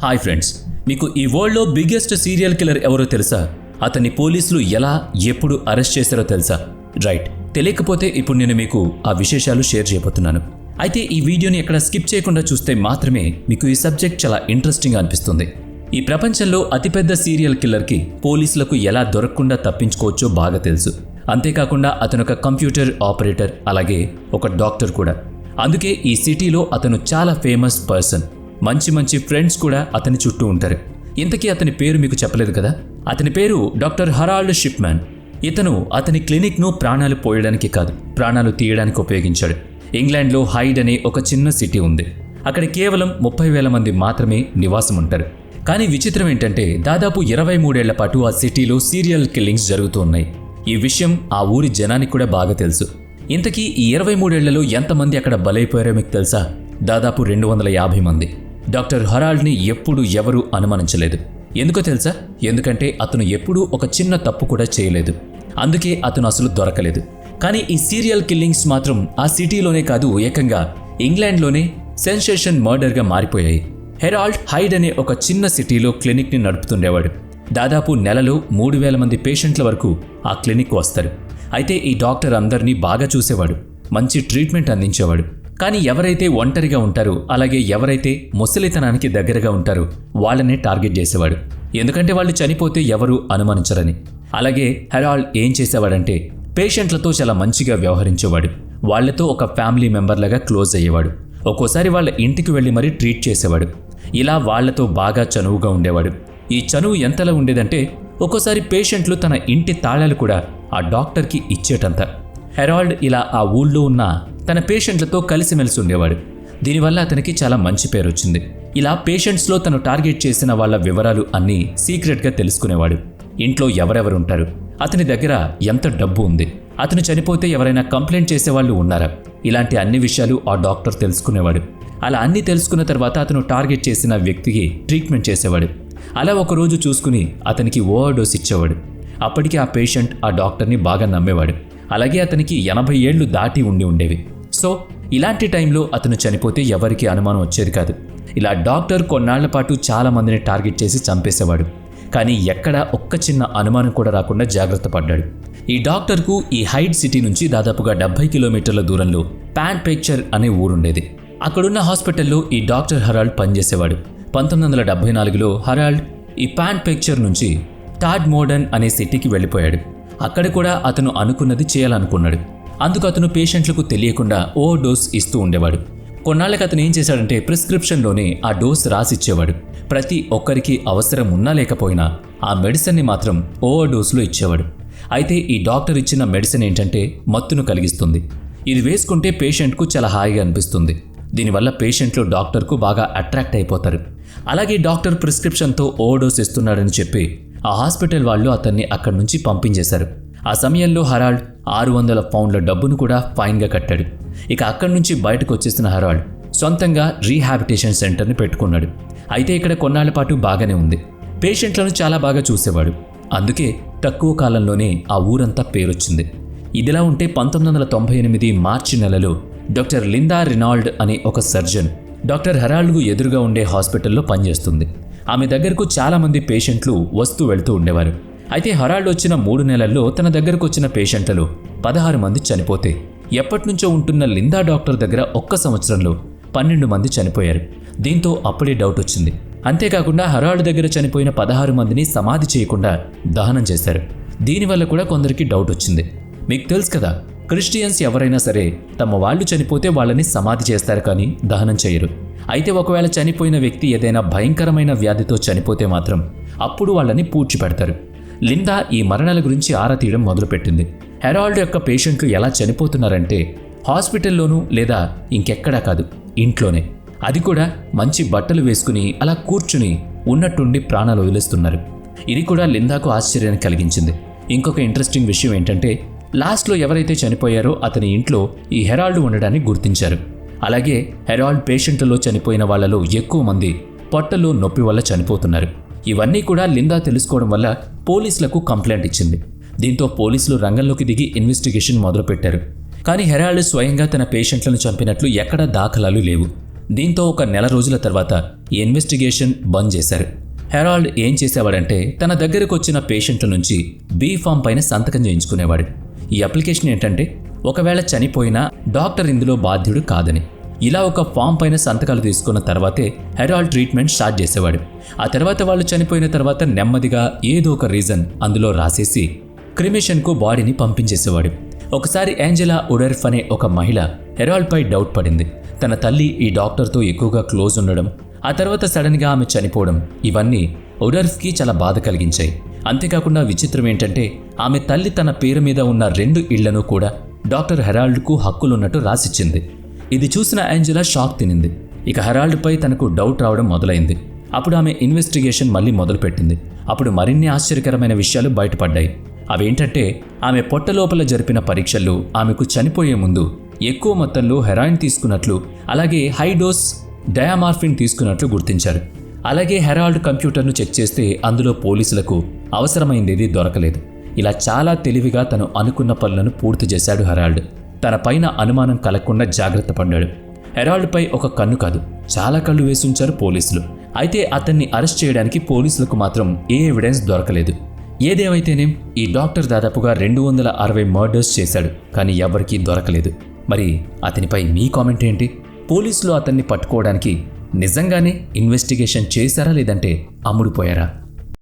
Hi friends, మీకు ఈ వరల్డ్లో బిగ్గెస్ట్ సీరియల్ కిల్లర్ ఎవరో తెలుసా? అతన్ని పోలీసులు ఎలా ఎప్పుడు అరెస్ట్ చేశారో తెలుసా? రైట్, తెలియకపోతే ఇప్పుడు నేను మీకు ఆ విశేషాలు షేర్ చేయబోతున్నాను. అయితే ఈ వీడియోని ఎక్కడ స్కిప్ చేయకుండా చూస్తే మాత్రమే మీకు ఈ సబ్జెక్ట్ చాలా ఇంట్రెస్టింగ్ అనిపిస్తుంది. ఈ ప్రపంచంలో అతిపెద్ద సీరియల్ కిల్లర్కి పోలీసులకు ఎలా దొరకకుండా తప్పించుకోవచ్చో బాగా తెలుసు. అంతేకాకుండా అతను ఒక కంప్యూటర్ ఆపరేటర్, అలాగే ఒక డాక్టర్ కూడా. అందుకే ఈ సిటీలో అతను చాలా ఫేమస్ పర్సన్. మంచి ఫ్రెండ్స్ కూడా అతని చుట్టూ ఉంటారు. ఇంతకీ అతని పేరు మీకు చెప్పలేదు కదా. అతని పేరు డాక్టర్ హెరాల్డ్ షిప్మ్యాన్. ఇతను అతని క్లినిక్ను ప్రాణాలు పోయడానికి కాదు, ప్రాణాలు తీయడానికి ఉపయోగించాడు. ఇంగ్లాండ్లో హైడ్ అనే ఒక చిన్న సిటీ ఉంది. అక్కడ కేవలం 30,000 మంది మాత్రమే నివాసం ఉంటారు. కానీ విచిత్రం ఏంటంటే దాదాపు 23 ఏళ్ల పాటు ఆ సిటీలో సీరియల్ కిల్లింగ్స్ జరుగుతూ ఉన్నాయి. ఈ విషయం ఆ ఊరి జనానికి కూడా బాగా తెలుసు. ఇంతకీ ఈ 23 ఏళ్లలో ఎంతమంది అక్కడ బలైపోయారో మీకు తెలుసా? దాదాపు 250 మంది. డాక్టర్ హెరాల్డ్ని ఎప్పుడు ఎవరూ అనుమానించలేదు. ఎందుకో తెలుసా? ఎందుకంటే అతను ఎప్పుడూ ఒక చిన్న తప్పు కూడా చేయలేదు. అందుకే అతను అసలు దొరకలేదు. కానీ ఈ సీరియల్ కిల్లింగ్స్ మాత్రం ఆ సిటీలోనే కాదు, ఏకంగా ఇంగ్లాండ్లోనే సెన్సేషన్ మర్డర్గా మారిపోయాయి. హెరాల్డ్ హైడ్ అనే ఒక చిన్న సిటీలో క్లినిక్ని నడుపుతుండేవాడు. దాదాపు నెలలో 3,000 మంది పేషెంట్ల వరకు ఆ క్లినిక్ వస్తారు. అయితే ఈ డాక్టర్ అందరినీ బాగా చూసేవాడు, మంచి ట్రీట్మెంట్ అందించేవాడు. కానీ ఎవరైతే ఒంటరిగా ఉంటారో, అలాగే ఎవరైతే ముసలితనానికి దగ్గరగా ఉంటారో వాళ్ళనే టార్గెట్ చేసేవాడు. ఎందుకంటే వాళ్ళు చనిపోతే ఎవరూ అనుమానించరని. అలాగే హెరాల్డ్ ఏం చేసేవాడంటే పేషెంట్లతో చాలా మంచిగా వ్యవహరించేవాడు. వాళ్లతో ఒక ఫ్యామిలీ మెంబర్లాగా క్లోజ్ అయ్యేవాడు. ఒక్కోసారి వాళ్ళ ఇంటికి వెళ్ళి మరీ ట్రీట్ చేసేవాడు. ఇలా వాళ్లతో బాగా చనువుగా ఉండేవాడు. ఈ చనువు ఎంతలా ఉండేదంటే ఒక్కోసారి పేషెంట్లు తన ఇంటి తాళాలు కూడా ఆ డాక్టర్కి ఇచ్చేటంత. హెరాల్డ్ ఇలా ఆ ఊళ్ళో ఉన్న తన పేషెంట్లతో కలిసిమెలిసి ఉండేవాడు. దీనివల్ల అతనికి చాలా మంచి పేరు వచ్చింది. ఇలా పేషెంట్స్లో తను టార్గెట్ చేసిన వాళ్ళ వివరాలు అన్నీ సీక్రెట్గా తెలుసుకునేవాడు. ఇంట్లో ఎవరెవరుంటారు, అతని దగ్గర ఎంత డబ్బు ఉంది, అతను చనిపోతే ఎవరైనా కంప్లైంట్ చేసేవాళ్ళు ఉన్నారా, ఇలాంటి అన్ని విషయాలు ఆ డాక్టర్ తెలుసుకునేవాడు. అలా అన్నీ తెలుసుకున్న తర్వాత అతను టార్గెట్ చేసిన వ్యక్తికి ట్రీట్మెంట్ చేసేవాడు. అలా ఒకరోజు చూసుకుని అతనికి ఓవర్డోస్ ఇచ్చేవాడు. అప్పటికి ఆ పేషెంట్ ఆ డాక్టర్ని బాగా నమ్మేవాడు. అలాగే అతనికి 80 ఏళ్లు దాటి ఉండేవి. సో ఇలాంటి టైంలో అతను చనిపోతే ఎవరికి అనుమానం వచ్చేది కాదు. ఇలా డాక్టర్ కొన్నాళ్ల పాటు చాలా మందిని టార్గెట్ చేసి చంపేసేవాడు. కానీ ఎక్కడా ఒక్క చిన్న అనుమానం కూడా రాకుండా జాగ్రత్త పడ్డాడు. ఈ డాక్టర్కు ఈ హైడ్ సిటీ నుంచి దాదాపుగా 70 కిలోమీటర్ల దూరంలో ప్యాంట్పేక్చర్ అనే ఊరుండేది. అక్కడున్న హాస్పిటల్లో ఈ డాక్టర్ హెరాల్డ్ పనిచేసేవాడు. 1974లో హెరాల్డ్ ఈ ప్యాంట్పేక్చర్ నుంచి టాడ్మోడన్ అనే సిటీకి వెళ్ళిపోయాడు. అక్కడ కూడా అతను అనుకున్నది చేయాలనుకున్నాడు. అందుకు అతను పేషెంట్లకు తెలియకుండా ఓవర్డోస్ ఇస్తూ ఉండేవాడు. కొన్నాళ్ళకి అతను ఏం చేశాడంటే ప్రిస్క్రిప్షన్లోనే ఆ డోస్ రాసిచ్చేవాడు. ప్రతి ఒక్కరికి అవసరం ఉన్నా లేకపోయినా ఆ మెడిసిన్ని మాత్రం ఓవర్డోస్లో ఇచ్చేవాడు. అయితే ఈ డాక్టర్ ఇచ్చిన మెడిసిన్ ఏంటంటే మత్తును కలిగిస్తుంది. ఇది వేసుకుంటే పేషెంట్కు చాలా హాయిగా అనిపిస్తుంది. దీనివల్ల పేషెంట్లు డాక్టర్కు బాగా అట్రాక్ట్ అయిపోతారు. అలాగే డాక్టర్ ప్రిస్క్రిప్షన్తో ఓవర్డోస్ ఇస్తున్నాడని చెప్పి ఆ హాస్పిటల్ వాళ్ళు అతన్ని అక్కడి నుంచి పంపించేశారు. ఆ సమయంలో హెరాల్డ్ 600 పౌండ్ల డబ్బును కూడా ఫైన్గా కట్టాడు. ఇక అక్కడి నుంచి బయటకు వచ్చేసిన హెరాల్డ్ సొంతంగా రీహాబిటేషన్ సెంటర్ని పెట్టుకున్నాడు. అయితే ఇక్కడ కొన్నాళ్ల పాటు బాగానే ఉంది. పేషెంట్లను చాలా బాగా చూసేవాడు. అందుకే తక్కువ కాలంలోనే ఆ ఊరంతా పేరొచ్చింది. ఇదిలా ఉంటే 1998 మార్చి నెలలో డాక్టర్ లిందా రినాల్డ్ అనే ఒక సర్జన్ డాక్టర్ హెరాల్డ్కు ఎదురుగా ఉండే హాస్పిటల్లో పనిచేస్తుంది. ఆమె దగ్గరకు చాలామంది పేషెంట్లు వస్తూ వెళుతూ ఉండేవారు. అయితే హెరాల్డ్ వచ్చిన 3 నెలల్లో తన దగ్గరకు వచ్చిన పేషెంట్లలో 16 మంది చనిపోతే ఎప్పటినుంచో ఉంటున్న లిందా డాక్టర్ దగ్గర ఒక్క సంవత్సరంలో 12 మంది చనిపోయారు. దీంతో అప్పుడే డౌట్ వచ్చింది. అంతేకాకుండా హెరాల్డ్ దగ్గర చనిపోయిన 16 మందిని సమాధి చేయకుండా దహనం చేశారు. దీనివల్ల కూడా కొందరికి డౌట్ వచ్చింది. మీకు తెలుసు కదా, క్రిస్టియన్స్ ఎవరైనా సరే తమ వాళ్ళు చనిపోతే వాళ్ళని సమాధి చేస్తారు కానీ దహనం చేయరు. అయితే ఒకవేళ చనిపోయిన వ్యక్తి ఏదైనా భయంకరమైన వ్యాధితో చనిపోతే మాత్రం అప్పుడు వాళ్ళని పూడ్చిపెడతారు. లిందా ఈ మరణాల గురించి ఆరా తీయడం మొదలుపెట్టింది. హెరాల్డ్ యొక్క పేషెంట్లు ఎలా చనిపోతున్నారంటే హాస్పిటల్లోనూ లేదా ఇంకెక్కడా కాదు, ఇంట్లోనే. అది కూడా మంచి బట్టలు వేసుకుని అలా కూర్చుని ఉన్నట్టుండి ప్రాణాలు వదిలేస్తున్నారు. ఇది కూడా లిందాకు ఆశ్చర్యాన్ని కలిగించింది. ఇంకొక ఇంట్రెస్టింగ్ విషయం ఏంటంటే లాస్ట్లో ఎవరైతే చనిపోయారో అతని ఇంట్లో ఈ హెరాల్డ్ ఉండడాన్ని గుర్తించారు. అలాగే హెరాల్డ్ పేషెంట్లలో చనిపోయిన వాళ్లలో ఎక్కువ మంది పొట్టలో నొప్పి వల్ల చనిపోతున్నారు. ఇవన్నీ కూడా లిందా తెలుసుకోవడం వల్ల పోలీసులకు కంప్లైంట్ ఇచ్చింది. దీంతో పోలీసులు రంగంలోకి దిగి ఇన్వెస్టిగేషన్ మొదలుపెట్టారు. కానీ హెరాల్డ్ స్వయంగా తన పేషెంట్లను చంపినట్లు ఎక్కడా దాఖలాలు లేవు. దీంతో ఒక నెల రోజుల తర్వాత ఈ ఇన్వెస్టిగేషన్ బంద్ చేశారు. హెరాల్డ్ ఏం చేసేవాడంటే తన దగ్గరకు వచ్చిన పేషెంట్ల నుంచి బీ ఫామ్ పైన సంతకం చేయించుకునేవాడు. ఈ అప్లికేషన్ ఏంటంటే ఒకవేళ చనిపోయినా డాక్టర్ ఇందులో బాధ్యుడు కాదని. ఇలా ఒక ఫామ్ పైన సంతకాలు తీసుకున్న తర్వాతే హెరాల్డ్ ట్రీట్మెంట్ స్టార్ట్ చేసేవాడు. ఆ తర్వాత వాళ్ళు చనిపోయిన తర్వాత నెమ్మదిగా ఏదో ఒక రీజన్ అందులో రాసేసి క్రిమేషన్కు బాడీని పంపించేసేవాడు. ఒకసారి ఏంజెలా ఉడర్ఫ్ అనే ఒక మహిళ హెరాల్డ్పై డౌట్ పడింది. తన తల్లి ఈ డాక్టర్తో ఎక్కువగా క్లోజ్ ఉండడం, ఆ తర్వాత సడన్గా ఆమె చనిపోవడం, ఇవన్నీ ఉడర్ఫ్కి చాలా బాధ కలిగించాయి. అంతేకాకుండా విచిత్రం ఏంటంటే ఆమె తల్లి తన పేరు మీద ఉన్న 2 ఇళ్లను కూడా డాక్టర్ హెరాల్డ్కు హక్కులున్నట్టు రాసిచ్చింది. ఇది చూసిన ఏంజెలా షాక్ తినింది. ఇక హెరాల్డ్పై తనకు డౌట్ రావడం మొదలైంది. అప్పుడు ఆమె ఇన్వెస్టిగేషన్ మళ్ళీ మొదలుపెట్టింది. అప్పుడు మరిన్ని ఆశ్చర్యకరమైన విషయాలు బయటపడ్డాయి. అవేంటంటే ఆమె పొట్ట లోపల జరిపిన పరీక్షల్లో ఆమెకు చనిపోయే ముందు ఎక్కువ మొత్తంలో హెరాయిన్ తీసుకున్నట్లు, అలాగే హై డోస్ డయామార్ఫిన్ తీసుకున్నట్లు గుర్తించారు. అలాగే హెరాల్డ్ కంప్యూటర్ను చెక్ చేస్తే అందులో పోలీసులకు అవసరమైందేది దొరకలేదు. ఇలా చాలా తెలివిగా తను అనుకున్న పనులను పూర్తి చేశాడు హెరాల్డ్. తన పైన అనుమానం కలగకుండా జాగ్రత్త పడ్డాడు. హెరాల్డ్పై ఒక కన్ను కాదు, చాలా కళ్ళు వేసి ఉంచారు పోలీసులు. అయితే అతన్ని అరెస్ట్ చేయడానికి పోలీసులకు మాత్రం ఏ ఎవిడెన్స్ దొరకలేదు. ఏదేమైతేనేం ఈ డాక్టర్ దాదాపుగా 260 మర్డర్స్ చేశాడు, కానీ ఎవరికీ దొరకలేదు. మరి అతనిపై మీ కామెంట్ ఏంటి? పోలీసులు అతన్ని పట్టుకోవడానికి నిజంగానే ఇన్వెస్టిగేషన్ చేశారా, లేదంటే అమ్ముడుపోయారా?